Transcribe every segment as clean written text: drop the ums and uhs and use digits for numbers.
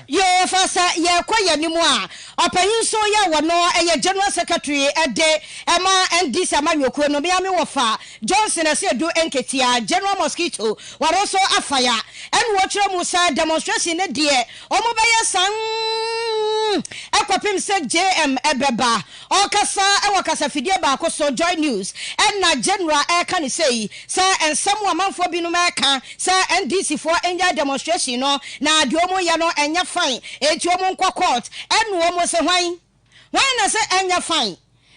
Yo fasa ye kwaya ni mu a opanyin so ye wono eye general secretary ede ema NDC amanyokuo no me wofa Johnson Asedu enketia general mosquito waroso afaya en wo kire mu sa demonstration ne de omo beye san ekwapim se JM ebeba okasa ewakasa fidie ba akoso Joy News en na general eka ni sei sa ensem amanfo binu meka sa NDC for enja demonstration no na de omo ya no enya fine eti omo nkwa court en wo mo se hwan na se enya fine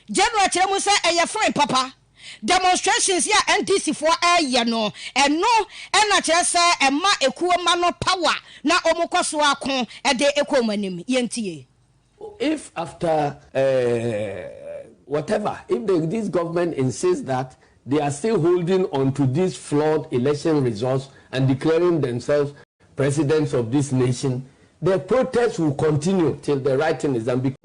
general kire mu se eye fine papa demonstrations ya NDC for aye no eno na kire se ema ekuo ma no power na omo kwaso akon ede ekomanim yentie. If after whatever, if this government insists that they are still holding on to these flawed election results and declaring themselves presidents of this nation, the protests will continue till the right thing is done.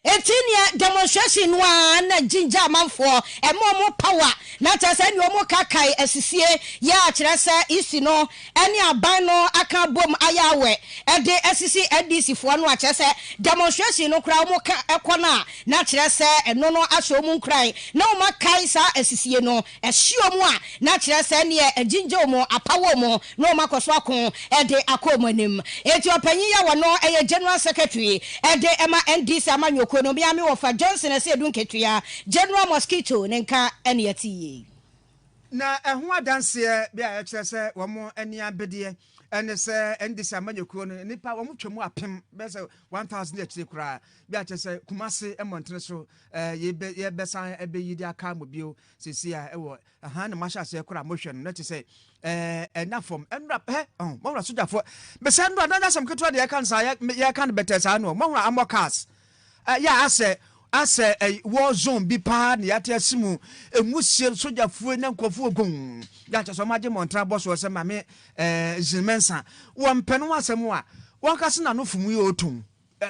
Etinia demonstration one jinja manfo emo power na tase ni omo kakai asisie ya kirese isi no eni aban no aka bom ayawe ede asisi NDC fo no akirese demonstration no kra omo ka ekona na kirese eno no aso omo nkran na omo kai sa asisie no ehie omo a na kirese ne jinja omo apawo omo na omo akoso akon ede akomanim Etiopanyin ya wono eye general secretary ede ema NDC amanyoko no biame wofa Johnson Asedu nketua general mosquito nenka eniati na ehu adanse bia ya kyerese womo eni abede ene se ndisa amanyekuo no nipa womo twemu apem be se 1000 ekire kura bia kyerese kumase emontre so ye besan ebeyidi aka mobio sisi a ewo aha na masha se kura mohwe no kyerese enafom enra mo sojafo be se ndo adanya sam keto de ye kan sa ye kan better sa no mo amokas ya ase war zone bi pa na yate asimu emusie sojafuo na nkofuo gon ya chaso maje montra boss wo se mame zimensa wo mpeno asemu a won kase na no fumu ye otum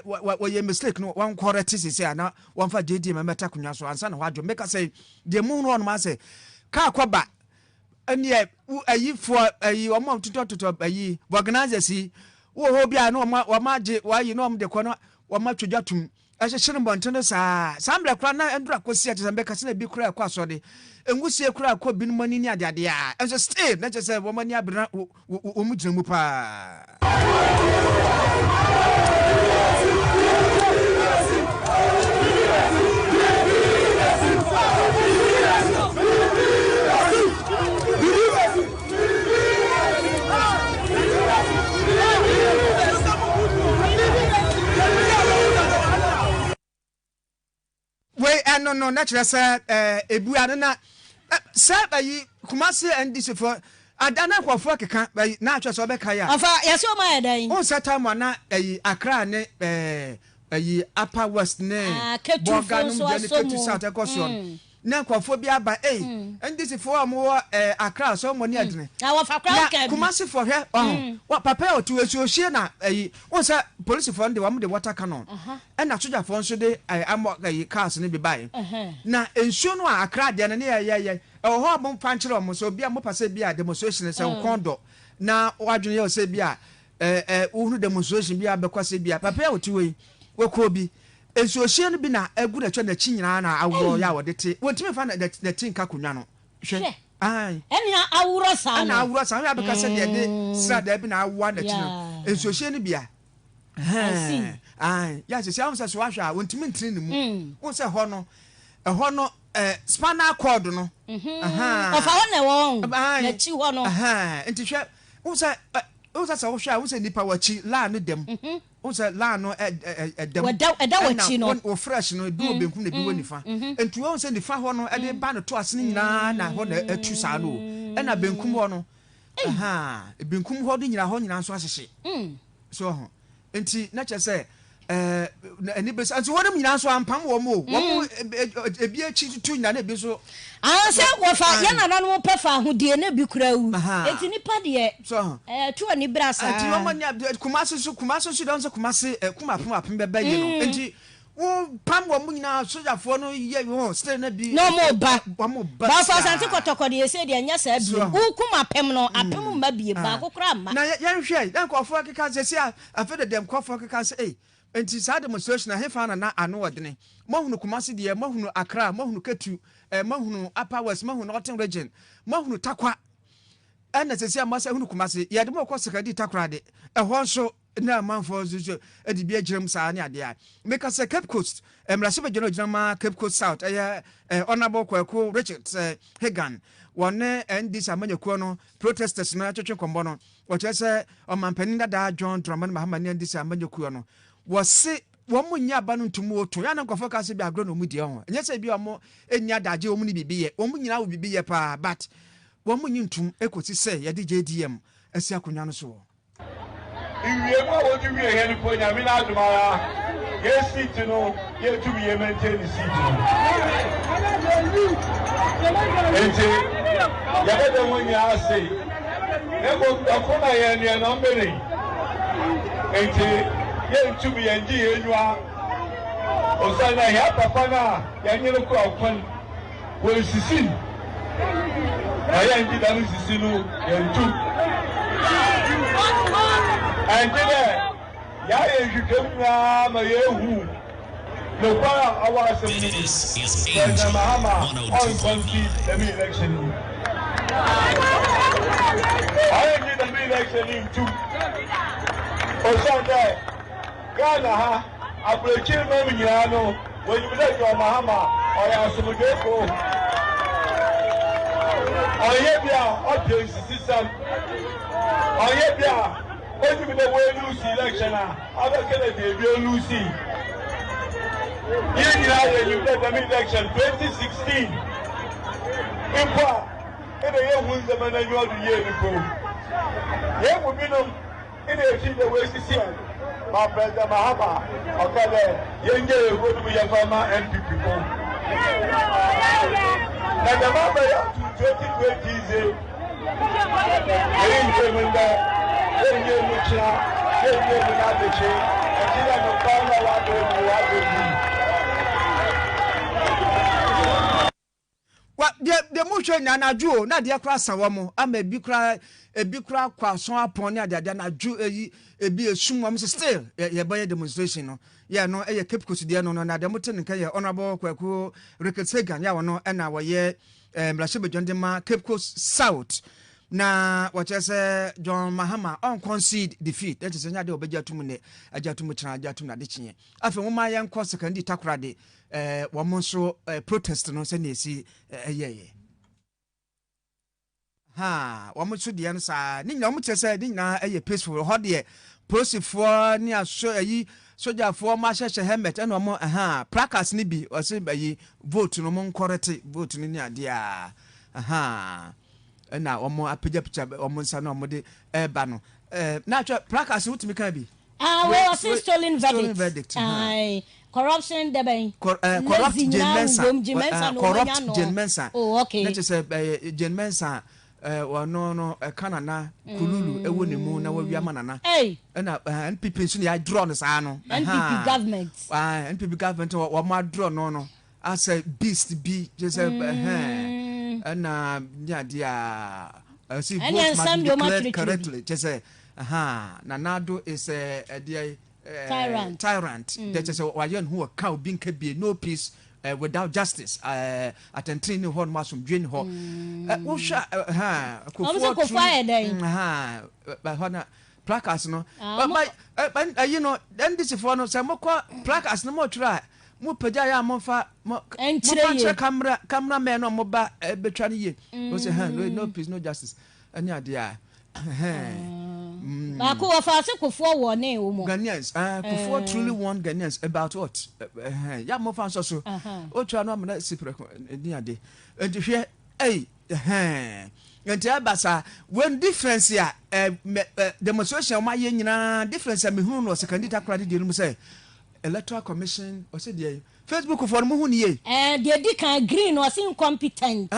wo ye mistake no won correct sisi ana won fa JD memeta kunwa so ansa na hwadwo make say de mu no ma say ka akoba ani ayi for ayi o ma tutoto ayi organizers yi wo ho bia na o ma je wa yi no de kono o ma twodwatum asheshin bontene sambre kura na endura kosi atsembe kase na bi kura kwa so de engusie kura kwa bin mani ni adade a enso stay na chese wo mani abira wo mu gina mu pa no natural say ebu ade na say bayi kumase NDC for adana kwafo keka bayi na atwa so be kai a afa yesi o ma edan on set time na Accra ne Upper West ne Boganum Jeni 20 South Ecoson na kwafo bi aba NDC for am Accra so money adene na wa fa kra ka kumase for here wa papa o tu esu ohie na on say police for de wam de water cannon na soja for nso de amo cars ne bi bai na ensuo no Accra de ne ye ho abon panchire omo so bia mo pase bia demonstration se kondo na wadwene ye se bia uhuru demonstration bia bekwase bia papa o tu we ko bi ensuo hie no bi na agu na twa na chi nyina na awo ya wodete wotimi fa na tinka kunwa no hwe ai enya awuro sa na awuro sa ya bekase de srada bi na awo na chi no ensuo hie no bia ya se am se so ahwa wontimi ntiri ne mu won se ho no spinal cord no ofa ho na won na chi ho no enti hwe won se so hwa won se nipa wachi la no dem won se la no dem eda wachi no won fresh no du obenkum na bi wonifa enti won se nifa ho no de ba no to asene nyina na ho na atu sa no na benkum ho no benkum ho do nyina ho nyina so ahyehye so ho enti na che se ani be so won nyina so ampam wo mo ebi achi tutu nyina na ebi so se wo fa ya na no pefa hodie na bi kura wu enti nipa de so tu ani brasa enti wo manya kumase so don so kumase kumapem apem be baye no enti pam wo munyina soja fo no ye wo stay na bi no mo ba ba for santi kotoko de say de nya sa bi ukuma pem no apem ma bie ba kokora ma na yan hwe dan ko fo keka se afa de dem ko fo keka se enti sa demonstration na hefa na ano wodene mahunu kumase de mahunu Accra mahunu Ketu mahunu Upper West mahunu Northern Region mahunu Takwa ana se amasa hunu kumase ye de mo ko sekadi Takwa de ho so na manfo zo edi bia giram sa ne ade a make us Cape Coast emrase be jono jinama Cape Coast South honorable Kwadwo Richard Hagan wonne ndis amanyakuo no protesters na twetwe kombo no wo chese omampanin da John Dramani Mahama ne ndis amanyakuo no wo se wo munya ba no ntumu oto ya na nkofo ka se bi agro no mu die ho enye se bi omo enya daje omu ni bibiye omu nyina wo bibiye pa but wo munyi ntum ekosi se ye de JDM asi akonya no so Iwe ma wo di we here ko nya mi na adumara ye seat no ye to be maintain the seat ente ya be de mo nya say e go akona ye ne no mbere ente ye to be enji enwa osana ya papa na ya nyere ko akon wo sisi ya enji da sisi no ye ntu Angela, Yaya, you come now, my who. No power, our assembly. This is ANGEL102.9FM. Election. I need the election in too. Oh, Sunday, Ghana, I will kill Mammy when you let your Mahama or Asumudeko. I hear ya, up your system. I hear ya. What do you lose election? I'm not going to Lucy. You played the election 2016. In part, in a year who's the man you are the year before. Yeah, we know in a team the West is here. My brother Mahama, okay, younger go to be a farmer and people. And the number to 2020 is a the motion na ju na de kra sawo mo ama bi kra kwason apon ne ade na ju ebi esum mo still ye boy demonstration no ye no e Cape Coast de no na de moten nka ye honorable Kwadwo Richard Hagan ya wono na wo ye mrashe bedwondema Cape Coast South na wachese John Mahama on concede defeat that is nyade obeja tumu ne ajatumu chana ajatumu na dichinye afi nwoma ye nko sekandi Takwa de wo so protest no se na esi yeye ha wo so de no sa ni nyina wo chese ni nyina peaceful ho de prosifo ni aso sojafo ma hyehyɛ helmet na mo placards ni bi o se vote no mo nkorete vote ni ade a na omo apagya picture omo nsa na omo de eba no na atwa placards wutimi kan bi we was stolen verdict corruption deben corrupt Jane Mensa oh okay na say Jane Mensa no kanana kululu ewo ne mu na wawia manana na NPP nso ya draw no saa no NPP government NPP government wa ma draw no as a beast be just na nya dia see vote must be correctly just say Nanado is a tyrant that is why who cow being be no peace without justice attending hon masum dwen ho wo sha ko fire then but hona placards no but you know then this for no say mokwa placards no mo try mo pagya ya mo fa camera man no mo ba betwa ne ye wo say no peace no justice any idea ba ko fa se kofo wo ne wo mo Ghanaians kofo truly want Ghanaians about what ya mo fa so o twa no am na sipre ni ade hwe enti abasa when difference ya demonstration ma ye nyina difference me hu no second Takwa de no say electoral commission o say dey Facebook for mo hu ni ye dey di kan green was incompetent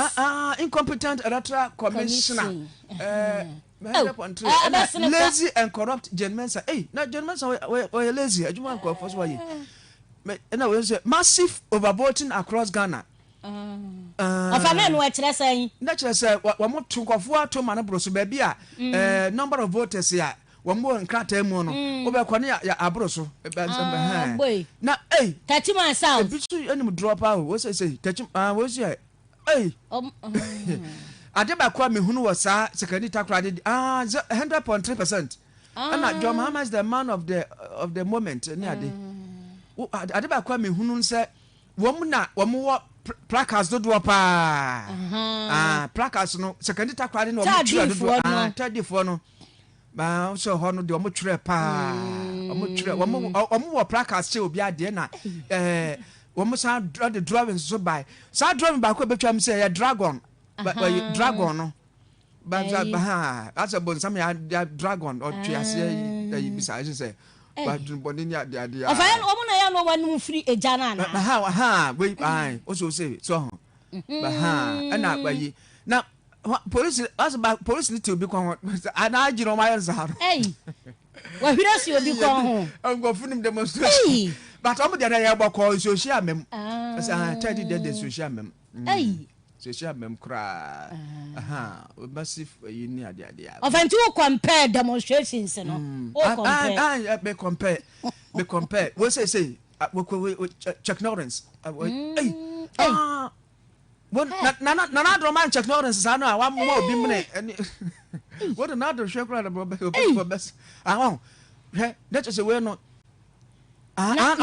incompetent electoral commissioner lazy and corrupt Jane Mensa na Jane Mensa we lazy ajuma ko for so ye massive overvoting across Ghana. Of a man, what I say? Naturally, sir, one more to Kwadwo to Manabroso, baby, number of voters here. One more and crater mono, over Quania Abroso. Now, hey, touch myself. Bitch, any drop out. What's I say? Touch him, was here. Hey, I did by Kwame who was second credit 100.3%. And John Mahama is the man of the moment. I did by Kwame who said, woman, one more. Placards do drop placards no second credit no third for no ma so ho no de omo twerɛ pa omo placards still be ade na omo san the drawing so by sa drawing ba ko betwam say ya dragon dragon no ba as a bon some ya dragon or twiase bisa say but body nya de ade of I omo na ya no wanu free ejana na wait also say so but and na bayi now police as about police need to be con and I you know my answer hey wa hira si obi kon ho I'm go film demonstration but omo de na ya boko social mem as 30 days social mem hey social mem kra massive you need ade of and to compare demonstrations no be compare we say we check ignorance hey na do man check ignorance sa no wa mo obi mne what na do share kra for best he that is we no na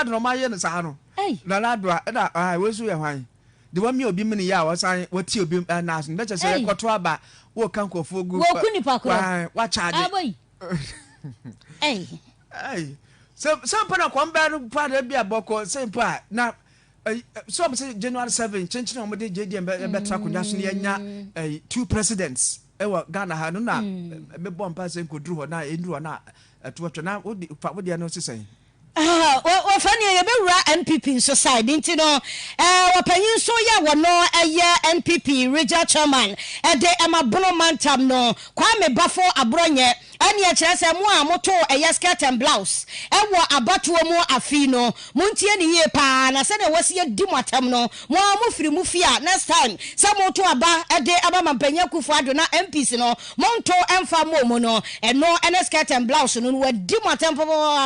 do ma ye no sa no na do na we su ye hwan the one me obi mne ya wa san what ti obi na so that is say koto aba wo kan kofo gu wo kuni pakro wa charge hey so pana kwamba no pa bia boko sempa na so say January 7 chenchina o de JDM betra kunya so ne nya 2 presidents ewa Ghana ha no na me bompa se nkoduru ho na enduru na to na wo de no sesen wa fani ye bewura NPP so side nti no wa panyin so ya wo no NPP regional chairman de amabono mantam no Kwame Bafo Abronye ani a kire se mo a moto skirt and blouse wo abatuo mu afi no muntie ne ye pa na se de wose ye di motam no mo firi mu fi a next time se moto aba de abama mpanya kufu ado na MPs no monto emfa mo no eno skirt and blouse no wa di motam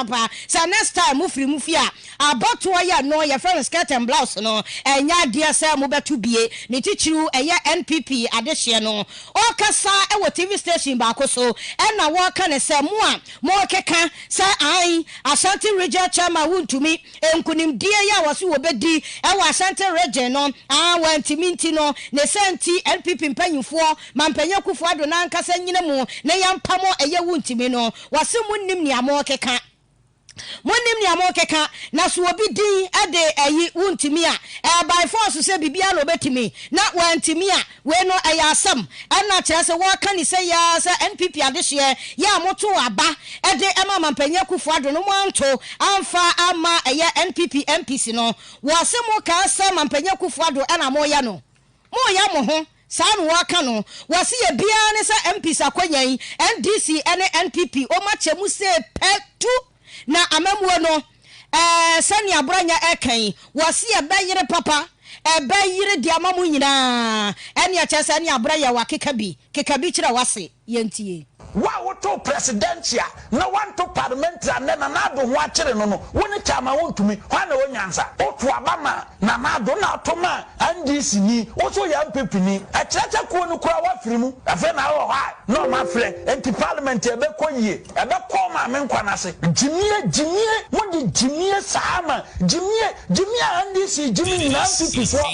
pa se next time mu firi mu fi a abatuo ya no ye friend skirt and blouse no enya de se mo betu bie ne tichiru NPP adehye no o kasa wo TV station ba ko so na can say more keka say I Ashanti region chairman wuntumi enkunim die ya wasu obedi e wa Ashanti region no wanti minti no ne senti NPP mpanyufo mampanya kufu ado na nkasa nyine mu ne yampamo eye wuntumi no wase munnim ni amo keka monim ni amokeka na so obi din ade ayi wuntimi a by force say bibia no betimi na wantimi a we no ayasam ana kire se wo ka ni say ya say NPP adehye ya moto aba ede ema mampanya kufu ado no monto amfa ama eye NPP MPC no wo se mo ka say mampanya kufu ado ana mo ya no mo ya mo ho San wakano wasi ye bia ne say MPs akwanyan NDC ene NPP o ma chemu se petu na amamuo no sani abranya ekan wasi ebeyire papa ebeyire di amamu nyina ene ya chese ene abranya wakeka bi kira wase yentie wa woto presidentia na wanto parliamentary na do ho akere no woni chama wontumi hwa na wonyansa oto abama na do na atoma NDC ni oso ya MPP ni akyerɛkyɛ ko no kura wa firimu afa na wo ha no ma frɛ enti parliament ebe koyie ebe ko ma me nkwa na se jimie wodi jimie saama jimie NDC jimie na MPP for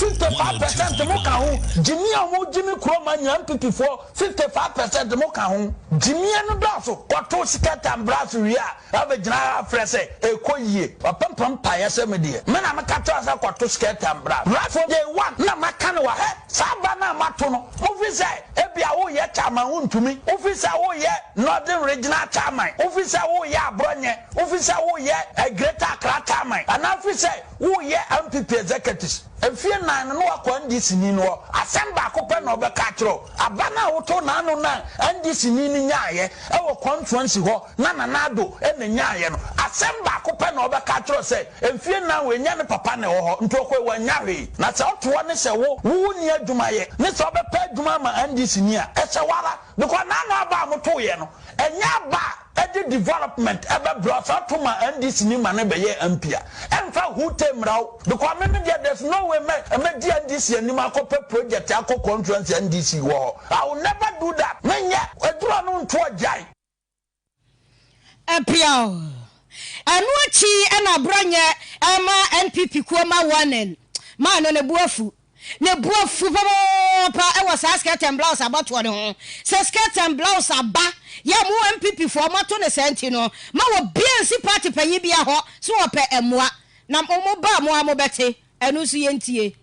55% mo ka ho jimie mo jimie kuro ma nya MPP for 55% mo ka Jimmy no doso kwato sikata mbraso wi a abegyina frese ekoyie opampam paye se medie me na mekata asa kwato sikata mbra right for day 1 na maka no wa he saba na mato no officer ebia wo ye chama untumi officer wo ye northern regional chairman officer wo ye abronye officer wo ye greater Accra chairman and officer wo ye MPP executives efie nan no akwa ndc ni no asemba akopɛ na obɛka kyerɛ abana woto na anu na ndc ni nyaaye ɛwɔ conference hɔ na nanado ɛna nyaaye no asemba akopɛ na obɛka kyerɛ sɛ efie nan we nya ne papa na ɛwɔ hɔ ntokɔ wɔ nyahwe na sɛ ɔto ne sɛ wo ni adwuma ye ne sɛ obɛpɛ adwuma ma ndc ni a ɛsɛ wara because na na aba moto ye no ɛnya ba edi development ebe blosa to ma ndc ni ma ne be ye ampia emfa hute mraw because me there's no way me di ndc ani ma ko project akọ conference ndc wo I will never do that menye eduro no nto ajai apia anu achi na branye ama npp kuoma wanen ma no ne buafu pa e was skirt and blouse about one ho se skirt and blouse aba ya mu MPP for mato ne senti no ma wo BNC party panyi bia ho so wo pe emoa na mo ba mo amobete enu so yentie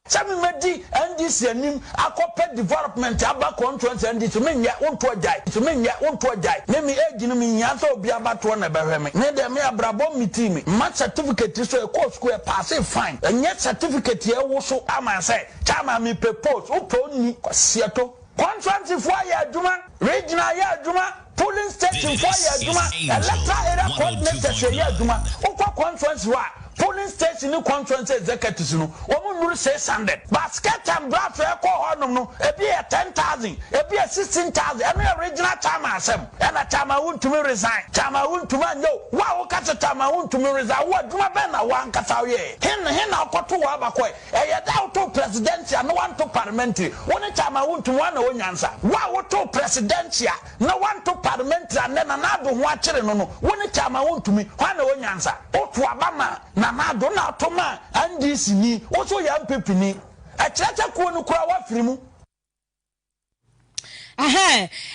Sami medi ndc anim akɔpɛ development aba conference ndc menya wonto ajai me age no menya so obi abato na behwe me ne de me abrabɔ mi team ma certificate so e course school pass fine enye certificate e wo so ama say chama me propose wo to ni kwasieto conference for ya adwuma regional ya adwuma polling station for ya adwuma electoral area coordinator ya adwuma wo conference wa polling station ni conference executives no omo nuru 600 basket and brass e ko honum no e bi 10,000 e bi 16,000 e no original chairman asem e na chairman wuntumi resign chairman wuntumi anyo wa wo ka chairman wuntumi resign wo aduma be na wa nkasa ye hin na okoto wa abakọ e ye da to presidential no want to parliamentary woni chairman wuntumi wa na onyansa wa wo to presidential no want to parliamentary na na do ho akere no woni chairman wuntumi wa na onyansa otu abama na dona toma ndc ni oso ya mpepi ni akyerɛkyɛ ko no kura wa firi mu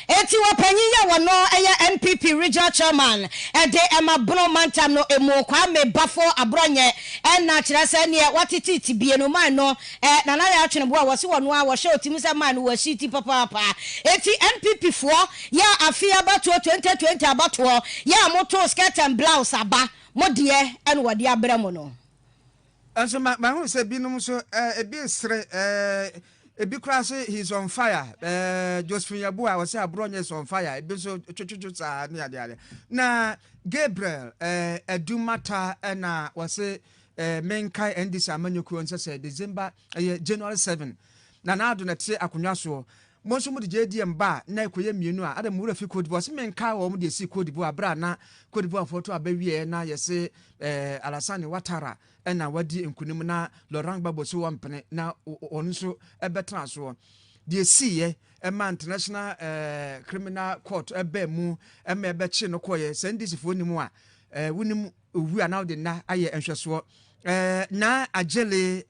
eti wapanyi ya wono eye NPP regional chairman ede emabro mantam no emu kwa me bafo abronye na kyerɛ sɛ ne watiti bie no man no na na ya atwene bo a wɔse wono a wɔhye otimi sɛ man no wɔhiti papa eti NPP fo ya afia bato 2020 abato ya moto skirt and blouse aba modie en wode abramo no anso ma hu se binum so ebi sre ebi krase he's on fire Josephine Yabua was say abronye is on fire ebi so twetwetwe sa ne ade na Gabriel edumata na was say menkai ndc amanyoku on say December January 7 na ado na te akonwa so monso mu de JDM ba na ekoye mienu a adam wura fi Cote d'Ivoire se menkai wo mu de si Cote d'Ivoire bra na Cote d'Ivoire foto abawie na yese Alassane Ouattara na wadi nkunim na Laurent Gbagbo so wampene na onu so ebetra so de siye ema international criminal court ebe mu ema ebechi no koye sendisifo nimu a wunim owu ana de na aye enhweso na agele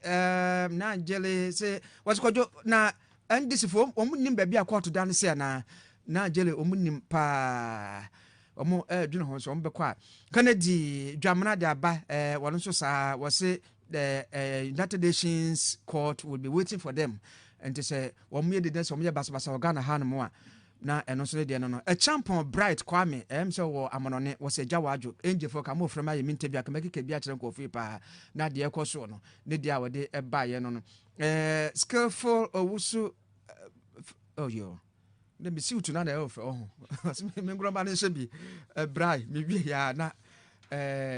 se waskojo na ndisifo omunim ba bia court dan se na agele omunim pa omo dwene ho so ombekọ a Kennedy dwamana de aba wono so sa wose the United Nations court will be waiting for them and to say omo ye de so omo ye basabasa organa hanmo a na eno so de no a champion bright kwame so wo amonone wo se jawadwo enje fo ka mo frema ye mintabia ka makike bia kire nkofi pa na de ekoso no ne de a wode eba ye no skillful owusu oh yo let me see tonight me ngro ba ne shebi brai me wie ya na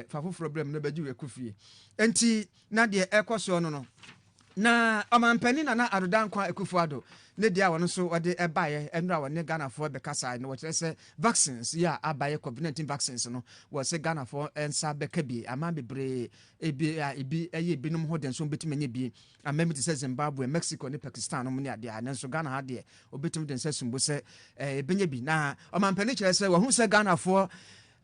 fafo problem no baji we kufie enti na de ekoso no na amampani na arodan kwa ekufuado ne dia wono so wode ebaye enra wone Ghana for be kasa no wo se vaccines ya abaye COVID-19 vaccines no wo se Ghana for ensa be ka bi ama bebre ebi eye binum ho den so betimanye bi amemi te se Zimbabwe Mexico ne Pakistan no ne ade na so Ghana ha de obetum den se sumbo se ebenye bi na amampani kire se wo hu se Ghana for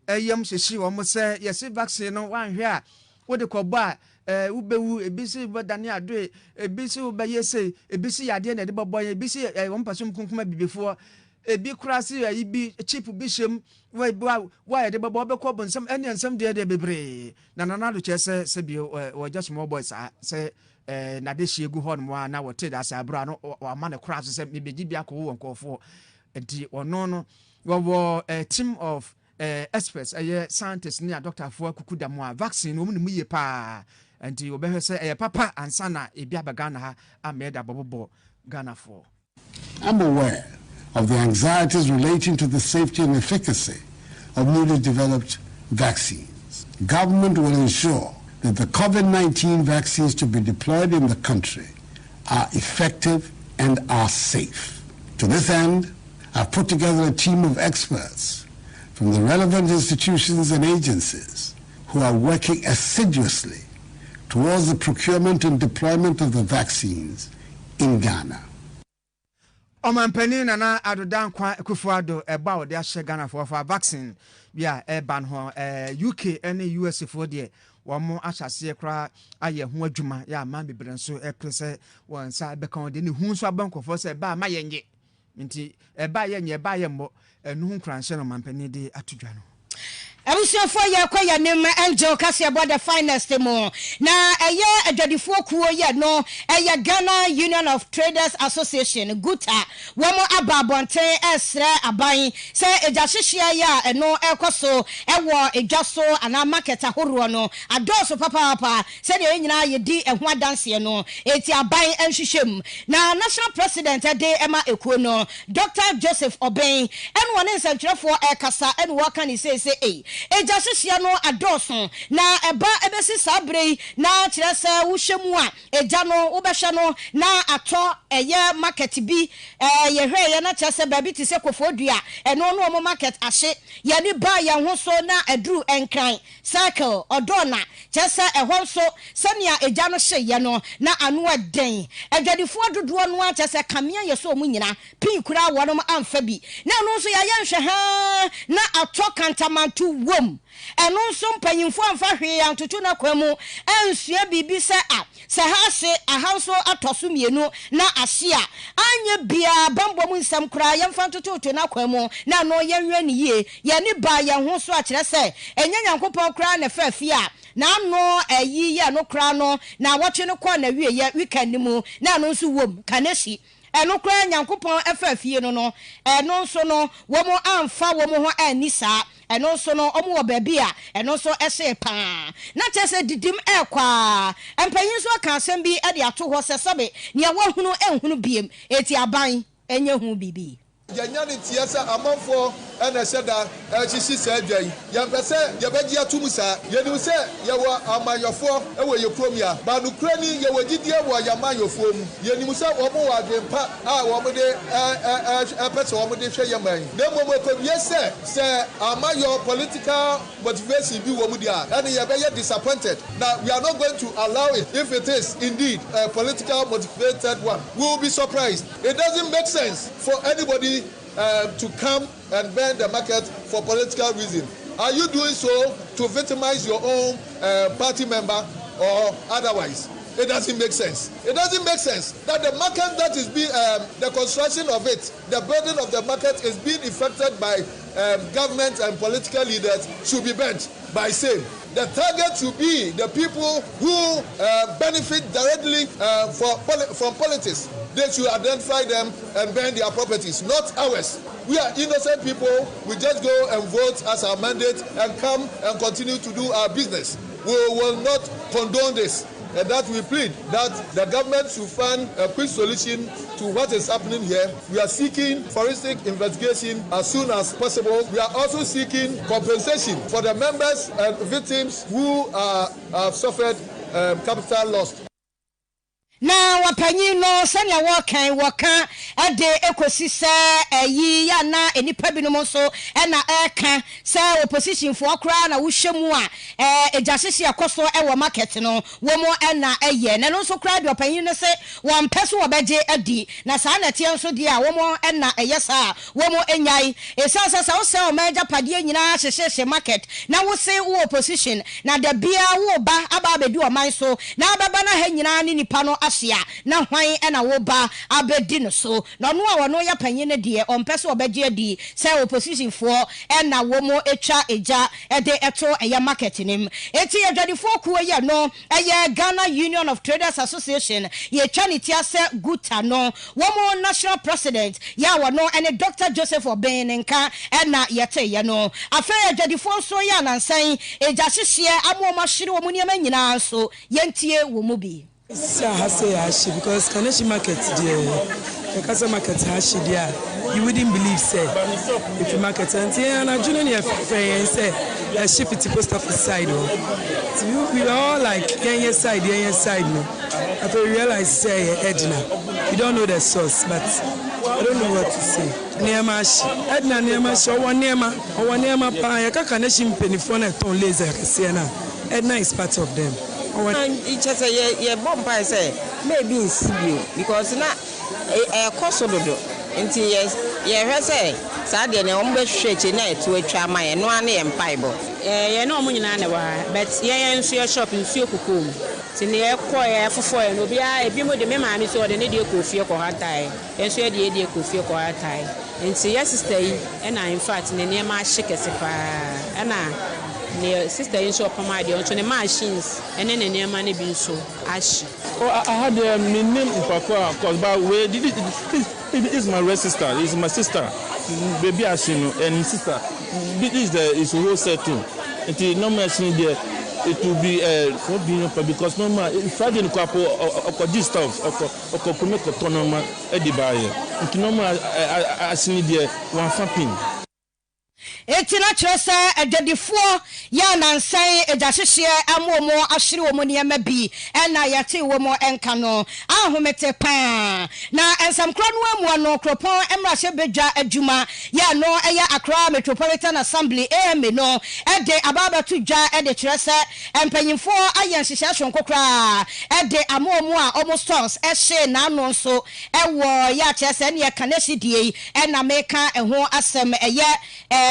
eyam hyehi wo mo se yesi vaccine no wanhwe a wo de koba ubewu ebisi badane ado ebisi ubayese ebisi yade na de boboye ebisi wompasum kunkuma bibefo ebi kurase ayibi chip bishem wa de bobo be ko bonsam ene ensam de bebre na nanado chese se bi wo just small boys say na de shiegu hon mo na wote da sa abra no wa ma ne kurase se mebeji bi akọ wo nkofo enti ono no wo team of experts scientists ni doctor for kukudamu vaccine wo mu ye pa enti obehwe se papa ansana ebi abagana ha ameda bobo Ghana for. I'm aware of the anxieties relating to the safety and efficacy of newly developed vaccines. Government will ensure that the COVID-19 vaccines to be deployed in the country are effective and are safe. To this end, I've put together a team of experts from the relevant institutions and agencies who are working assiduously towards the procurement and deployment of the vaccines in Ghana. Omampeni na adodan kwa Kwadwo eba ode ahye Ghana for vaccine bia ban ho UK and US for de womo ahase kra aye ho adwuma ya ma bebre nso prese won sa be kan de ne hu nso abankofo se ba ma yenye nti eba yenye eba yembo enu hu kranhye no mampeni de atodwa no. Abusefo ye kwaya nem angel kase about the finest mo na eye adwadifo kuo ye no eye Ghana Union of Traders Association guta womo ababonten esre aban se ejahyehyia ya eno ekoso ewo edwaso ana market ahoro no adoso papa se de nyina ye di eho adanse no eti aban anhyehyem na national president de ema ekuo no Dr. Joseph Oben eno wone nsantwerefo ekasa eno waka ni say ejahyehyia no adoso na eba ebesi sabrei na kirese wohwemu a eja no wobehwe no na ato eye market bi ye hwe ye na kirese ba bi ti se kofodua eno no mo market ahye ye ni ba ye ho so na aduru enkran cycle odona kirese ehon so sania eja no hye ye no na anu aden adwadifo dodo no a kirese kamea ye so mu nyina pin kura wonom amfa bi na no so ya yenhwe ha na ato kantamantu wom eno nso mpanyimfo amfa hwe ya ntutu na kwamu ensua bibi se se ha se ahanso atoso mienu na ahye a anye bia bambo mu nsam kura yemfa ntutu na kwamu na no yenwe ni ye ye ni ba ye ho so a kire se enya nyankopon kura na fafia na no ayi ye no kura no na wotwe no kwa na wie ye weekend mu na no nso wom kaneshi eno kura nyankopon afafie no eno nso no womo amfa womo ho anisa eno nso no omo wo baabi a eno nso ese pa na chese didim ekwa empanyin so ka asem bi e de ato ho sesebe ne wahunu enhunu biem eti aban enye hu bibi Yanyani tiasa amanfo ena seda echichi se adwan yampese yebeji atumusa yenim se yewo amanyofo ewo yekromia ba no krani yewo gidie wo yamanyofo mu yenim se omo wa adwempa a wo de pese wo de hwe yaman na momo ekowie se amayo political motivation bi wo mu dia ene yebeye disappointed. Now we are not going to allow it. If it is indeed a political motivated one, we will be surprised. It doesn't make sense for anybody to come and burn the market for political reason. Are you doing so to victimize your own party member or otherwise? It doesn't make sense. It doesn't make sense that the market that is being, the construction of it, the building of the market is being effected by government and political leaders should be burnt by same. The target should be the people who benefit directly from politics. They should identify them and burn their properties, not ours. We are innocent people. We just go and vote as our mandate and come and continue to do our business. We will not condone this. And that we plead that the government should find a quick solution to what is happening here. We are seeking forensic investigation as soon as possible. We are also seeking compensation for the members and victims who have suffered capital loss. Na wapanyi no sanya waka ade ekosi se yi ya na enipa binom so na eka se opposition for kra na wohwemu a ejahyehyia akoso e market no wo mo na eye na no so kra de wapanyi no se won peso wobeje adi na sa na tie nso de a wo mo na eye sa wo mo enyai esasa wo se o meja pade nyina hyehyehye market na wo se wo opposition na da bia wo ba aba abedi o man so na ababa na ha nyina ni nipa no Asia na hwan na wo ba abedi no so na no a wono ya panyine de ompese obeje di say opposition for na wo mo etwa eja de eto eya marketing eti adwadifo kuo ye no eye Ghana Union of Traders Association ye chanity ase guta no wo mo national president ya wono ene Dr. Joseph Obenenka na yete ye no afa adwadifo so ya nansan eja hihye amoma hire wo niam nyina so yentie wo mu bi because Kaneshi market there the Kasa market hashi there you wouldn't believe say if you market and I junior friend say ship it to post office side so we were all like your side no after we realize say Edna you don't know the source but I don't know what to say Niamashi Edna Niamashi or Niama pa ya Kaneshi penifone ton laser na Edna is part of them. Each other, ye bomb by say, maybe in Sibu, because now a cosodo. Until yes, ye say, Sadia, no one shake night to a chama and one name Bible. Ye no money, but ye and see a shop in Siokukum. Sin the air choir for four and be a bimo de memani so the idiot could feel for her tie, and so the idiot could feel for her tie. And say, yes, stay, and I, in fact, in the near my shake as if near sister in shop my dear to the machines and then near money being so ash. Oh, I had a name because by way this is my real sister, is my sister, baby Ashino and sister. This is the whole setting. Until no machine there, it will be because no man Friday in couple or this stuff or coconut autonomous edibaye. Until no man I see there one fapping. Etina tresa adadifo ya nansan ejahihye amomo ahire wo mo niam bi na yate wo mo enka no ahomete pa na ensam kro no amu no kropon emrahye bedwa adwuma ya no eya Accra Metropolitan Assembly no ede ababa tudwa ede tresa empanyimfo ayenhihye shonkokra ede amomo a almost stores ehye na no nso ewo ya tresa ne Kaneshi die na meka eho asem eye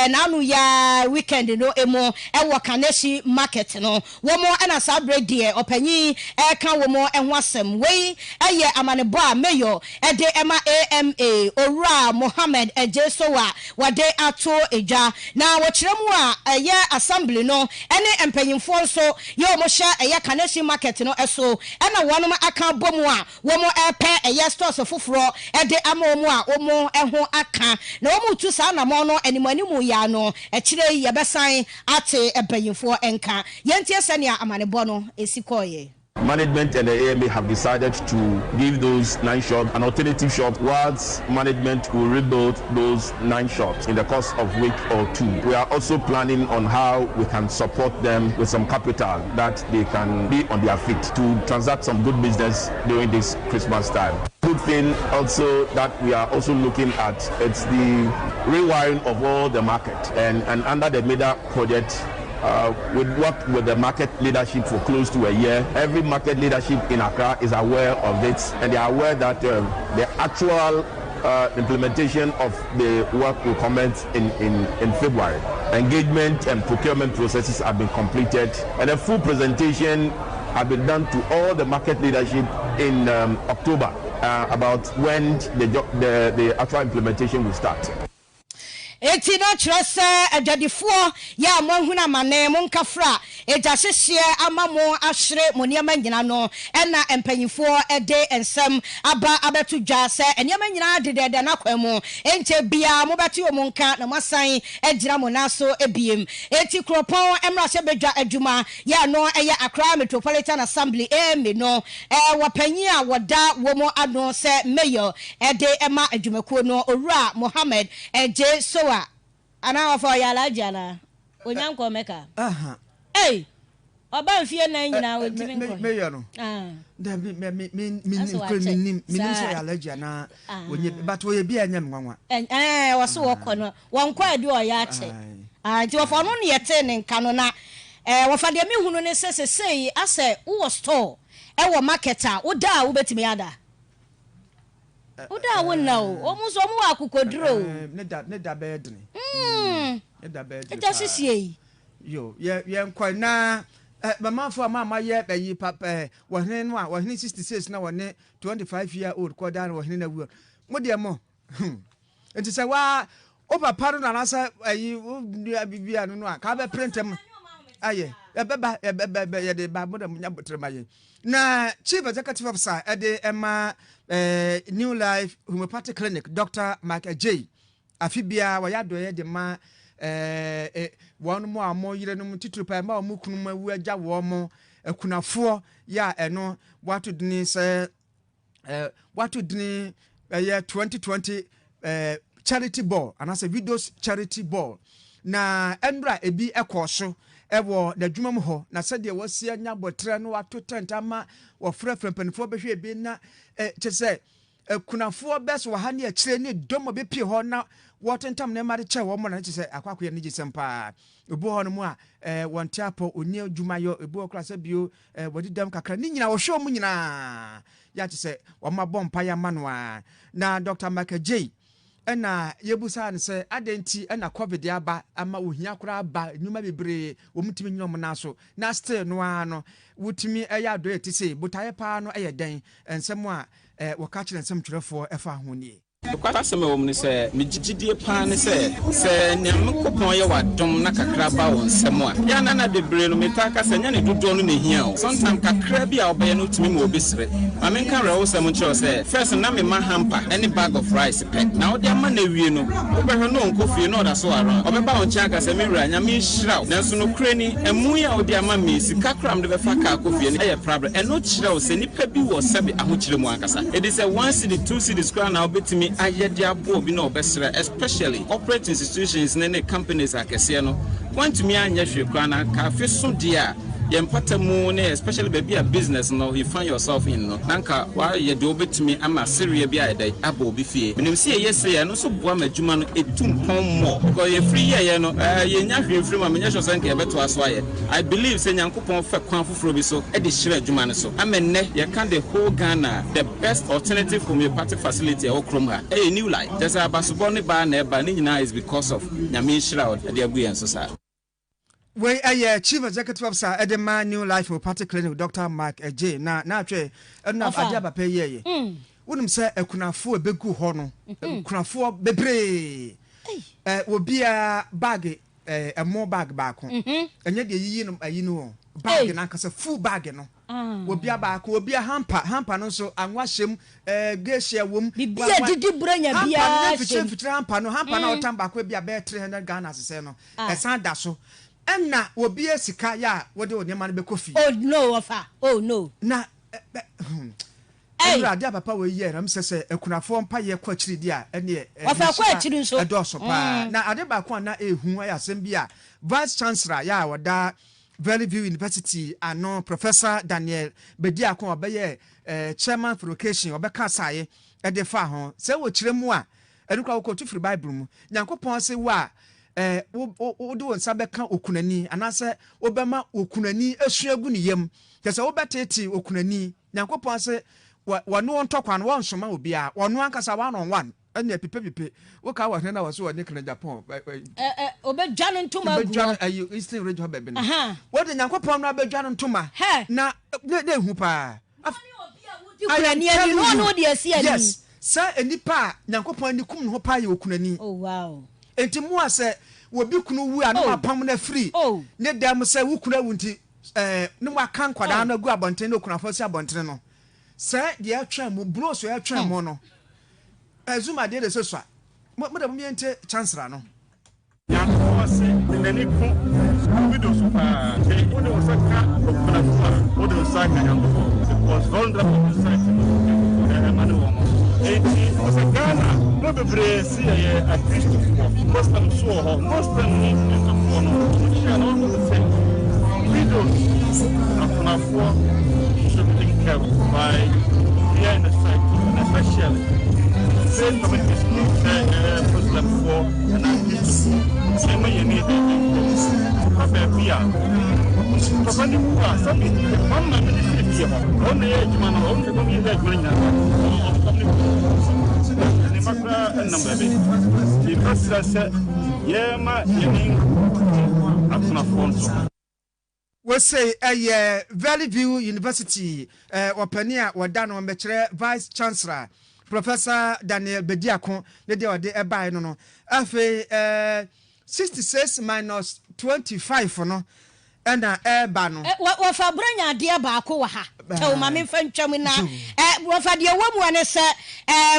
na anu ya weekend no emo ewo Kaneshi market no wo mo na sabre die opanyi ka wo mo eho asem wei eye amanebo a mayor ede ema AMA Owura Mohammed Ejesowa wade ato eja na wo kiremu a eye assembly no ene empanyimfo nso ye mo hya eye Kaneshi market no eso na wonom aka bomu a wo mo epe eye stores foforo ede amomu a wo mo eho aka na wo mu tu sa na mo no animanimu ya no ekire yebesan ate ebayinfo enka yentie sania amanebo no esikoye. Management and the AMA have decided to give those 9 shops an alternative shop, whilst management will rebuild those 9 shops in the course of a week or 2. We are also planning on how we can support them with some capital that they can be on their feet to transact some good business during this Christmas time. Good thing also that we are also looking at, it's the rewiring of all the market, and under the Midday project, we worked with the market leadership for close to a year. Every market leadership in Accra is aware of it, and they are aware that the actual implementation of the work will commence in February. Engagement and procurement processes have been completed, and a full presentation has been done to all the market leadership in October about when the actual implementation will start. Eti no trese adwadifo ya monhuna mane monkafra ejahihye amamo ahire moniama nyina no na empanyifo ede ensem aba abetudwa se eniama nyina dedede na kwemu enche bia mobati omonka na masan egira monaso ebiem eti kropon emrahye bedwa adwuma ya no eye Accra Metropolitan Assembly no wapanyi a woda womo ado se mayor ede ema adwumakuo no Owura Mohammed Ejesowa ana for yala jana onyanko meka eh oba mfie na nyina wetimi nko me no da me so yala jana onye but we bia nyam nwanwa wo so wokọ no wonko ade o ya ache nti wo fo no ne yete ne nka no na wo fa de me hunu ne sesesei ase wo store e wo marketer wo da wo betimi ada Uda wona o mu so mu akukoduro ne da bedne ne da bedne eta sisiei yo ye nkwa na Mama for mama ye be papa wahene no a wahene 66 na wone 25-year-old kodan wahene na wu mo de mo enti se wa o papa no na say ayi bibia no a ka be printem aye be ye de ba mo da munya botremaye na chief executive officer de Emma New Life Homeopathic Clinic Dr. Mark J afibia wa ya do ye de ma one more amo yire no titru pa ma omu kunu ma wu agya wo mo akunafo ya eno watu dini se watu dini 2020 charity ball anase videos charity ball na endra ebi ekoso ewo na dwuma mu ho na sede wasia nya botre no wato tent ama wo frefrempanifo behwe ebi na chese kunafo bes wa ha ne akire ne domo be pie ho na wotentam na mari che wo mo na chese akwakoye ne gisempa obo ho no mu a wonte apo oni adwumayo obo klasa bio wadidam kakra ni nyina wo hwe mu nyina ya chese wo ma bompa ya manoa na Dr. Mark J ena yebusa ne se adenti ena covid aba ama ohia kora aba nyuma bebre wo mutimi nyom na so na still no ano wutimi eya do etise botaye pa no eye den ensem a wo ka kire ensem twerefo efa honi kwata sema wo mni se migigidie pa ne se nyam kopon ye wadom na kakra ba won semo a ya na bebre no metaka se nya ne dodo no ne hia o sometime kakra bi a obaye no tumi mo obisire ma men kan rewo semo ncho se first na me ma hamper any bag of rice pack na odi ama na wie no obehwe no nkofie no da so aron obeba won chia ka se me wura nya me hiraw na so no krani emu ya odi ama me sika kram de be fa ka kofie no e problem e no hiraw se nipa bi wo sebe ahokyire mu akasa e dey say 1 cedi 2 cedi square na obetimi ayede abo bi na obesra especially corporate institutions and companies akese no want me anya hwekwa na cafe so dia yempatamu ne especially baby a business no you find yourself in no nanka wa ye de obetumi ama serie bi ayede abo bi fie menim se ye se no so boa madwuma no etumpon mo because ye free ye no ye nya hwefiri ma menya hwese nka beto aso aye I believe se nyankopon fa kwan foforo bi so e de hire adwuma no so amenne ye can the whole Ghana the best alternative homeopathic facility e okrom ha e New Life just abasobo ne ba na e ba ni nyina is because of nyame hira e de abu yen so sa we chief executive officer Edema New Life Homeopathic Clinic Dr. Mark J na atwe na adia papa yeye wonum se ekunafo ebegu ho no ekunafo bebre obia bag more bag baako enye de yiyi no ayi no bag na kasa full bag no obia baako obia hamper no so anwa hyem gesia wom bibia didi branya bia fitra hamper no na otamba ko bia be 300 Ghana sese no esan da so enna obia sika ya wode onema no be kofi oh no ofa oh no na Ura dia papa we ye ram sese ekunafo mpa ye kwa chiri dia ene ofa kwa chiri nso edoso pa na ade ba kwa na ehu ya asem bia vice chancellor ya wada Valley View University ano Professor Daniel Bedia ko obeye chairman for education obeka saye ede fa ho se wo chire mu a enukwa wo to free Bible mu Nyankopon se wa wo do nsa beka okunani anase obema okunani esuagu ni yam kese wo beteti okunani Nyankopon se wanu on tokwa no won soma obi a wonu ankasa 1-on-1 anya pipe wo ka wa hena na waso woni kran Japan obedwane ntoma agu ayi Eastern region bebe no wo de Nyankopon no abedwane ntoma na de hu pa okunani ani no de asia ni yes sa enipa Nyankopon ani kum no pa ye okunani oh wow enti mu ase wo bi kunu wu a no apam na free ne dem se wo kunu awunti ne wa kan kwada na agu abonten no kunafo si abonten no se de atwa mu bros ya atwa mu no azuma de se so mo da mo yente chancellor no ya ko se nani ko video so pa e o de o saka o de o saka ya was vulnerable to site manu mo o saka na no bebre si ya artist most of so ho most of ni ko no ya no no se video na for should be taken care of by here in the site especially Muslim for and same you need have a beer. Somebody who are something, one man is here. Only age man, only community money. And number the president said, yeah, my, you mean, I'm not we say Valley View University openia wadano mbechere Vice Chancellor Professor Daniel Bediakon ne de ode eba no afi 66 minus 25 no ena eba no wa fa branya de ba ko wa ha te ma me fa ntwam na wa fa de wa mu ane se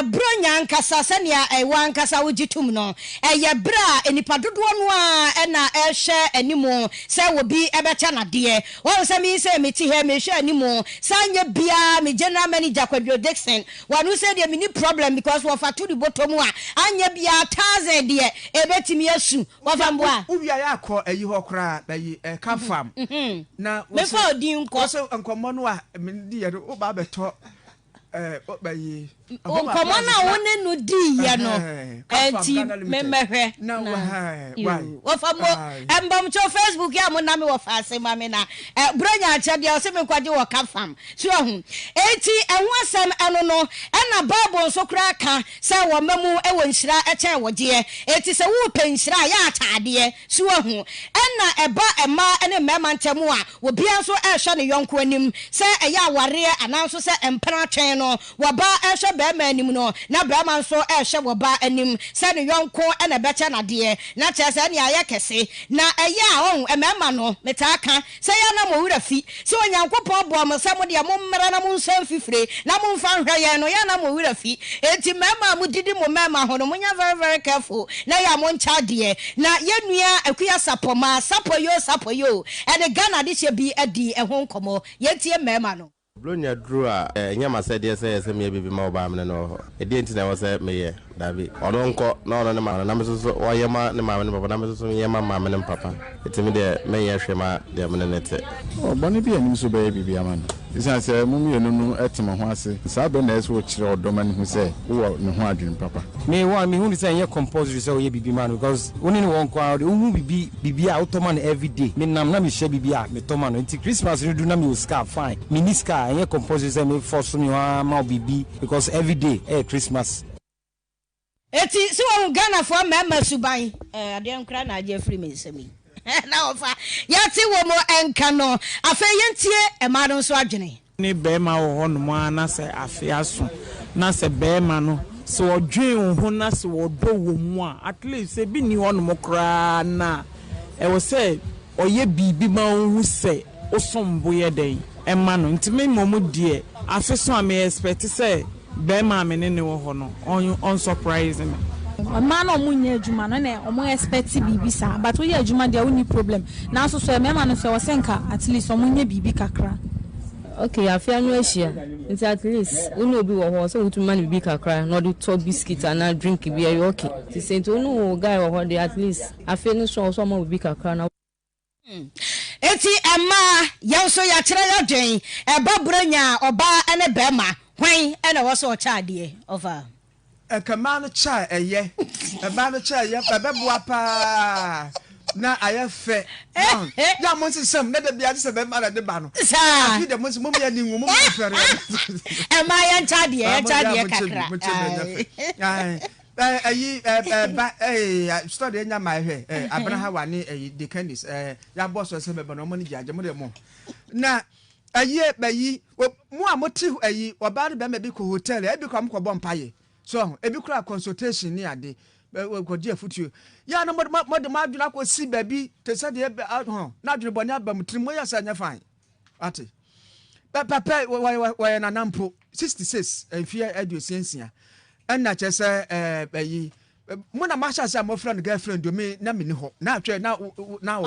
branya nkasa se ne wa nkasa wogitum no ye bra enipa dodo no a ena ehwe animu se wo bi ebecha na de wo se mi se meti he me hwe animu sanye bia me general manager Kwadwo Dickson wanu se de mini problem because wo fa to the bottom a anya bia 1000 de ebetimi asu wo fa mboa uwia ya akọ ayi ho kra bayi kafa na me fa odi nko so nkomo no a me di ye o ba beto bayi nkomo na woni no di ye no enti me mehwe na wo fa mo embam cho Facebook ya mo na me wo fa ase ma me na bronya achade o se me kwaje wo kafam so hu enti enwo asem eno no na bible so kra ka se wo mamu e wo nhira e chen wo je enti se wo pe nhira ya atade so hu na eba ema ene mema ntemu a wo bia so e hwe ne yonko anim se e ya ware ananso se empena twen no wo ba e hwe be ma anim no na brama so e hwe wo ba anim se ne yonko e na becha na de na che se ne aye kese na eye a on emema no metaka se ya na mo wura fi se onyankopon bo mo se mo de mo mmara na mo nsam fifire na mo mfa hweye no ya na mo wura fi enti mema mo didi mo mema ho no mo nya very very careful na ya mo ncha de na yenua akuya sapoma sapoyo ene Ghana de che bi adi ehon komo yentie mema no Blonya drew nyama said yes me bibi ma oba me no e di enti na wo se me ye dabi ono nko na ono ne ma na me so oyema ne ma me papa na me so yema ma me papa etimi de me ye hwema de me ne te o boni bi anim so be bibi ama no isa se mum ye no etimo ho ase sa do na eso kire odoma ne hu se wo ne ho adwen papa me hu se ye compulsory se o ye bibi ma no because oni ne won kwa o hu bibi a automan every day me nam na me hye bibi a me to ma no nti Christmas no do na me o scar fine me ni scar ye compulsory se me force me ma bibi because every day Christmas eti si wo Ghana for mema suban ade nkra na age free me nsemi na ofa ya ti wo mo enka no afa yentie e ma no so adwene ni be ma wo ho no ma na se afi aso na se be ma no so odwen ho na se wo do wo mu a at least se bi ni ho no mo kra na e wo se oye bibi ma hu se osombo ye den e ma no ntime momu die afi so am expect se be ma me ne wo ho no on surprise me man no munye adwuma no na omo expect bibi sa but we adwuma dia we problem na so so me ma no se wo senka at least omo nye bibi kakra okay afia no ahia nti at least unu obi wo ho so utuma bibi kakra no do to biscuit and drink bi e okay ti se nti unu guy wo ho de at least afia no so omo bibi kakra na eti ama yanso ya kire ya dwen e babranya oba ene bema hwan ene wo so chaade over Kamano cha eye Kamano cha eye bebeboa pa na ayefe ya mo nsem na de bia se be ma na de ba no afi de mo nsem mo ya ni nwu mo fere ma ya chaade kakra study enya my he Abraham wani Dickson ya boss so se be no mo ni jaje mo de mo na ayi bayi mo amoti ayi oba de be ma bi ko hotel e bi ko am ko bo mpaye so ebi kura consultation ni ade ko die futuo ya na mo adwuna ko si baby te se de na adwune boni abam trimo ya sa nya fine ate papa wa na nampo 66 enfia aduosensia enna chese bayi mo na masha sa mo friend girlfriend do me na me ni ho na atwe na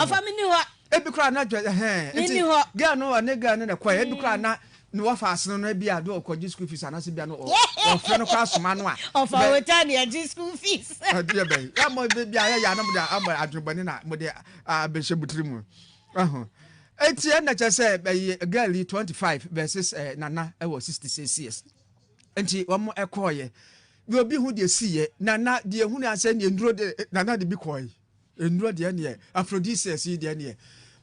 afa me ni ho ebi kura na atwe enti girl no nega ne kwa ebi kura na no wafa asno no bia do okoji school fees anase bia no o frɛ no kwa soma no a ofa wetani agi school fees adia be ya mo bia ya na mo da aba adrobani na mo de abehye butiri mu eti na chese girl 25 versus nana e was 66 years enti wo mo ekoye bi obi hu de siye nana de hu na ase ne nduro de nana de bi koyi nduro de ne aphrodisiacs de ne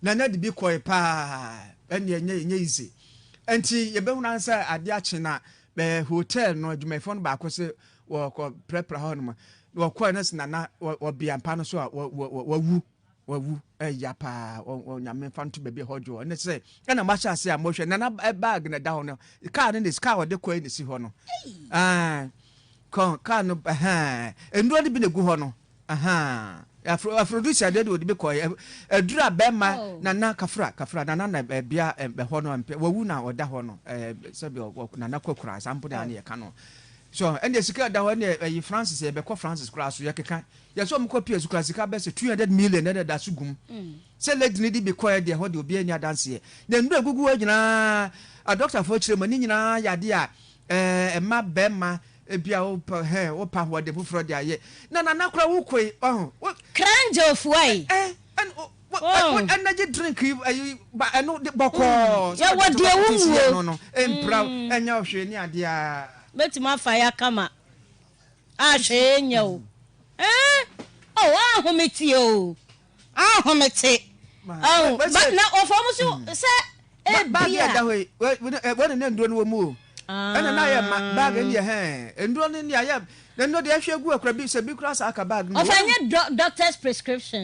nana de bi koyi pa ene nye easy enti yebehuna ansa ade ache na be hotel no adwumafo no ba akose wo ko prepare ho no wo ko na sina na wo bia mpa no so a wo wawu ya pa onyame fanto bebe hojo and say na ma sha say amohwe na bag na da ho no car ne car wo de ko ni si ho no car no enduro de bi na gu ho no Afrodisia did would be coy a dra bema nana kafra nana bia behono and wawuna or dahono sabio nana kokra sample down here cano. So and the secret that one Francis Beko Francis class yakaka. Yes, some copy as classica best 200 million that's sugum. Say let need be quiet there, what will be any dance here. Then do a Google a doctor for Chimanina yadia a map bema. Ebia opa he opa ho de foforo de aye na kra wo koi crunch of way and energy drink ba no de boko ya wo de wo no empra enya ohwe ni ade a betima fire kama a hwe enya o ahometi o ahometi but na ofomo so se ebia da we won ne ndo no mu and na ya bag in your hand and running the ayam then no dey hwe gu akra bi se bi kra sa aka bag no of any doctor's prescription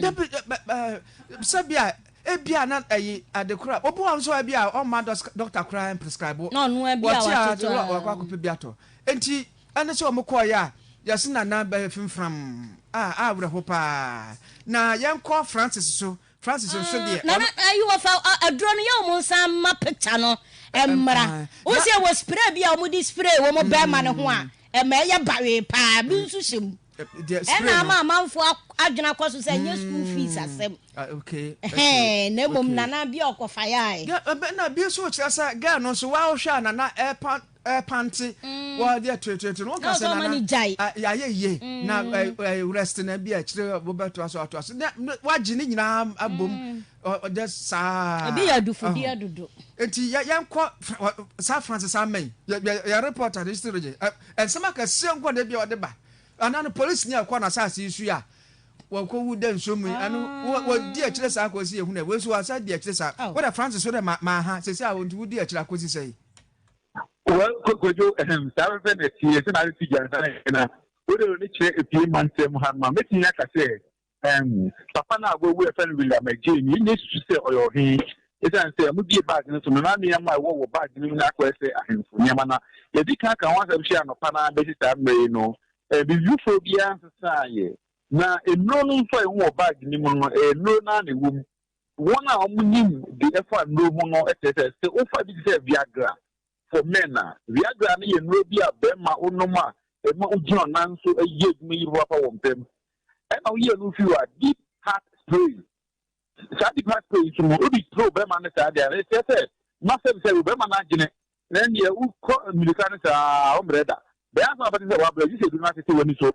sabia ebia na ayi adekura obo am so ebia o ma doctor kra prescribe no ebia wa kwa kope biato enti ene se o mko ya yasina na ba fimfram wure ho pa na yenko Francis so dey na ayi wa fa adro no ya mo san ma picture no emra o se wo spray bia o mo di spray wo mo be ma ne ho a ya bawe pa bi nsu shim na manfo adwena kwaso se nye school fees asem okay na mom nana bia okofa ya na bia so chasa ga no so wa hwa na panty wa dia tweetwe no ka se na ya ye na rest na bia kire bo beto aso wa gine nyina abom just sa bi ya dufu dia dudu enti yankọ sa Francis amen ya reporter history and some ka se nkọ de bia o de ba ana no police ni akọ na sa isu ya wo ko wu den so mu anu wo di akire sa akosi ehun na we so asa di akire sa what the Francis so de ma ha se se a wo di akire akosi sei well Kwadwo sarve na tie se na ti jansa na wo de ni kire epie mantem ha ma metin ya ka se papa na go we fan William again ni su se oyo hin esan se mu die bag no so na me am wo bag ni na akwa se ahemfo ni ma na ye di kan kan wa se bi anopa na be sita me no bi euphobia saye na eno no so e wo bag ni mu no eno na ne wom wona omunim di efa no mu no etete se ofa bi se Viagra for men na Viagra na ye no bi a be ma onoma e ma ugino nan so eye dum yi wa pa wo mpem e na ye no fi wa deep heart spray deep heart spray so mo obi pro be ma na sa dia e se ma se be ma na gine na ye u ko milika na sa ombreda be afa ba se wa bra you se do na se woni so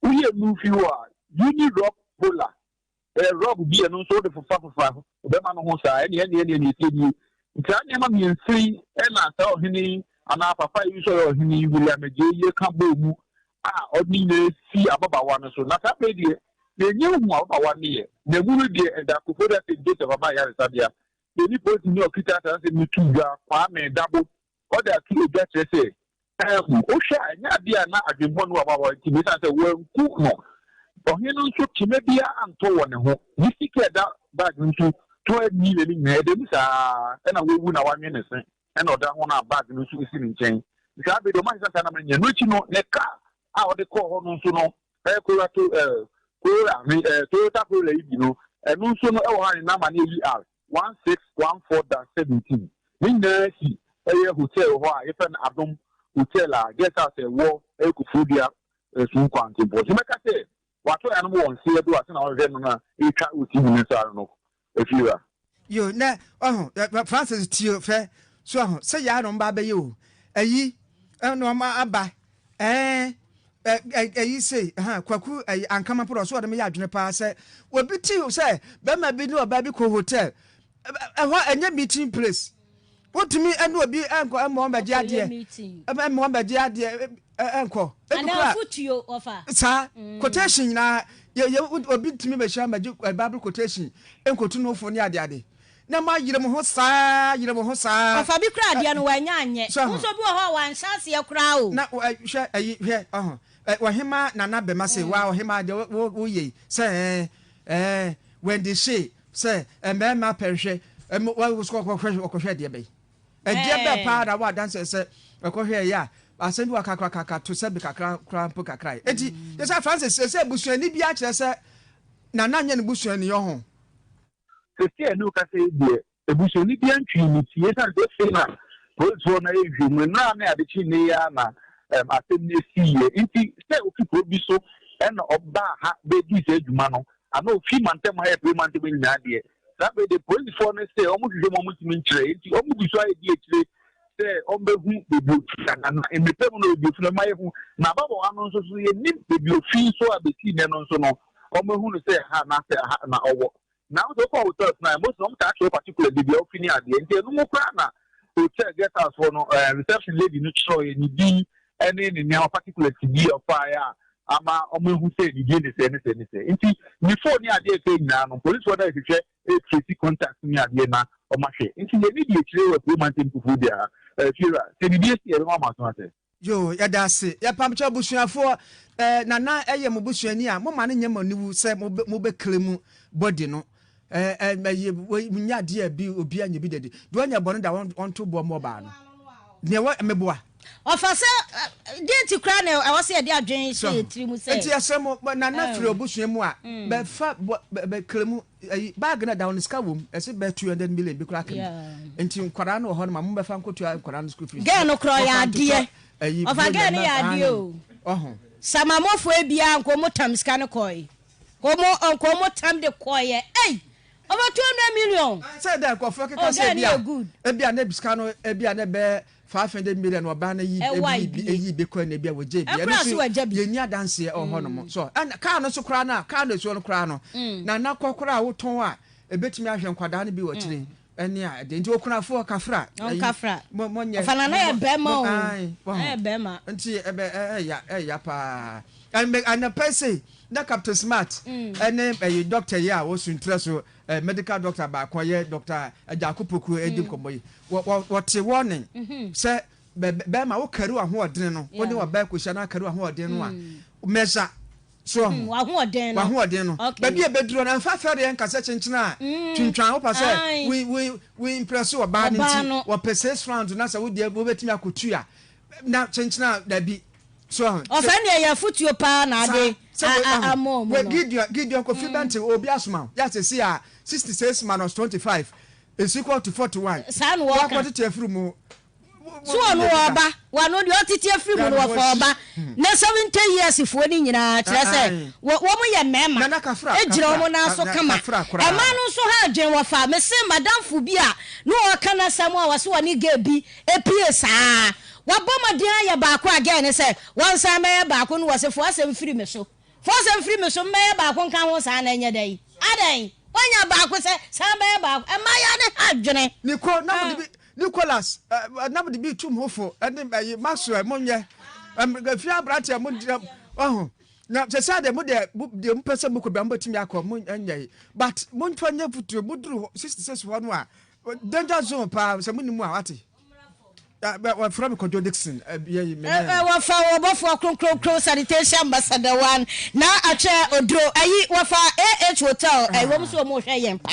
u ye no fi wa you need rock polar rock bi no so de fufa be ma no ho sa e ne ti ni ntia ma mi nfiri e na sa ohini ana papa yi so ohini William ye ka bomu odni ne si ababa wa no so na ta pe die na enye hu ababa wa ne ye na guru die da ko foda se de te baba ya resabia de ni post ni okita ta se mi tuga kwa me dabo oda ki e get se o sha nya bia na adwembo no ababa ti bi sa se wo nku no ohini nso kime bia anto wo ne ho ni sike da bag nso 12 million ni de bi sa na wo na wa nwe ne se na oda ho na bag nso isi ni nchen ka be do ma sa na me nya no chi no ne ka o de ko ho no nso no ko to Toyota Corolla yi no enu nso no e wo ha ni na ma na ER 1614-17 ni na si eye hotel ho a yefa na Adom hotel a guest house e wo Ekufudia sun kwanti bo se meka se wato ya no won se do ase na wo hwe no na e ka oti ni sa no efiwa yo na Francis tio fe so se ya no mba be yo ayi no ma aba you say kwaku ankama pro so dem ya adwene pa se obi ti say be ma bi no ba bi ko hotel enye meeting place wotumi ene obi enko emo ba ji ade emo ba ji ade enko ana futuo offer sa quotation na obi tumi be sha ma ji bible quotation enko tu no fo ni ade na ma yire mo ho saa offer bi kra ade no wanya anye nso bi ho wan chance ye kra o na hwe hwe wahema nana bema se wa wahema de wo ye se when they say mema perhwe wasko kohwe de be e de be pa da wa dance say kohwe ya asem bi kakra to se bi kakra krampo kakra enti they say Francis say busuani bi a kire say na nanye ne busuani yo ho se tie no ka say de ebusuani bi antwi ni tie sa de fe na so na ehwu mu na na ade chi ne ya na asem ne siye enti say ofi bi so en oba ha be di se adwuma no ano fi mantem ha e pe mantem nyina de that be the police for ne say omo hwehwe mo mutimi nkyere enti omo bi so aye di ekire say ombe hu bebi na emepem no obi funa maye hu na babo anu nso so ye ni bebi ofi so abeti ne no nso no omo hu no say ha na say ha na owo now so for hotels na most of them catch particular bebi ofi ni ade enti enu mo kra na hotel guest house for no reception lady no show ni di ene ni na particular tb of fire ama omo hu say ni dey say enti before ni ade fe nyina no police order hwehwe e trace contact ni ade na omo hwe enti ye ni di ekire we pe mantem kufu dia fira se bi esi e ma ma so ate yo ya da se ya pamcha busuafo na eye mo busuani a mo ma ne nyama niwu se mo be klemu body no nya de bi obi anya bi dede do anya bonu da on to bo mo ba no ne wa meboa ofase date kra na I was say dey adwen she trimu say enti asemo na firi obusuamu a be fa be klemu bag na down ska wom ese be 200 million bi kra kan enti nkwara na ho no ma mo be fa nkotu nkwara no school fees ge no kro ya de ofa ge ne ya de o samamofo ebia nkomo tam ska ne koi komo tam de koi over 200 million say that ko fa keka say ebia na biska no ebia na be 500 million wa ba na yi be ko na bia wo je bia no ye ni adanse ho no mo so car no so kra na car no so no kra no na kokora wo ton a ebetimi ahwe nkwada na bi wo kire eni a de nti okunafo kafra mo nye fana na e be ma o e be ma nti ya pa and person na Captain Smart ene doctor ya wo suntre so medical doctor ba ko ye doctor Ajakupoku edim komoyi what warning say be ma wo karu ahoɔden no wo ne wo ba ko hia na karu ahoɔden no a measure so ahoɔden no ba bi e beduro na fa fere en kasa chenchena twintwan wo pa say we impress wo ba nti wo pese round na say wo de wo betimi akotu a na chenchena da bi so ofani ya futuo pa na ade amo we Gideon Kofi Bente obi asoma ya say 66 minus 25 is equal to 41 san wo ka tete afiri mu so no oba wa no de otete afiri mu no wa oba na 70 years fo ni nyina kire say wo mo ye mema ejira mo na so kama ema no so ha adwen wo fa me se madam fu bi a no o kana samu a wase woni ga bi epie saa waboma ya ba ko again say wan sa me ba ko no wase fo asem firi me so me ba ko kan ho sa na nya dai adan wanya ba ko say sa me ba ko ema ya ne adwene Nicholas na de bi tum hofo ene maso monye gafia brate mo na se sa de mo de mpese mo ko ba mbatimi akọ mo anya but mo ntwanya futu mo duru 66 ho no a danger zone pa se mo ni mu a wate wa from Kwadwo Dickson wa fa wo bofo kronkron sanitation ambassador 1 na Atswei Oduro ayi wa fa hotel ai wo so mo hwe yen pa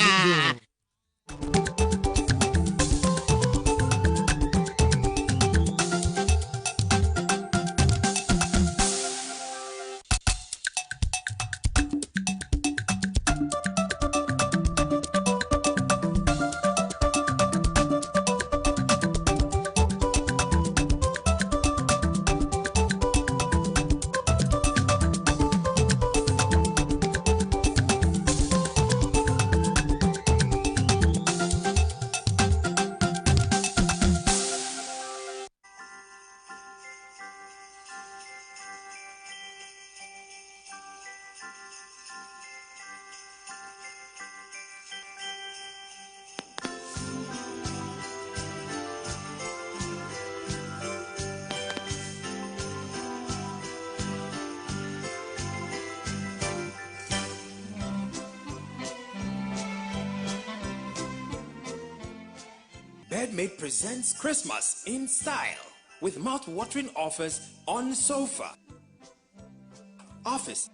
Bedmate presents Christmas in style with mouth-watering offers on sofa, office,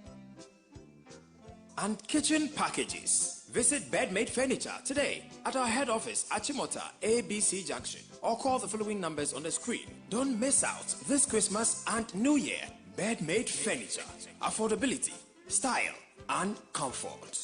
and kitchen packages. Visit Bedmade Furniture today at our head office at Chimota ABC Junction or call the following numbers on the screen. Don't miss out this Christmas and New Year. Bedmade Furniture. Affordability, style, and comfort.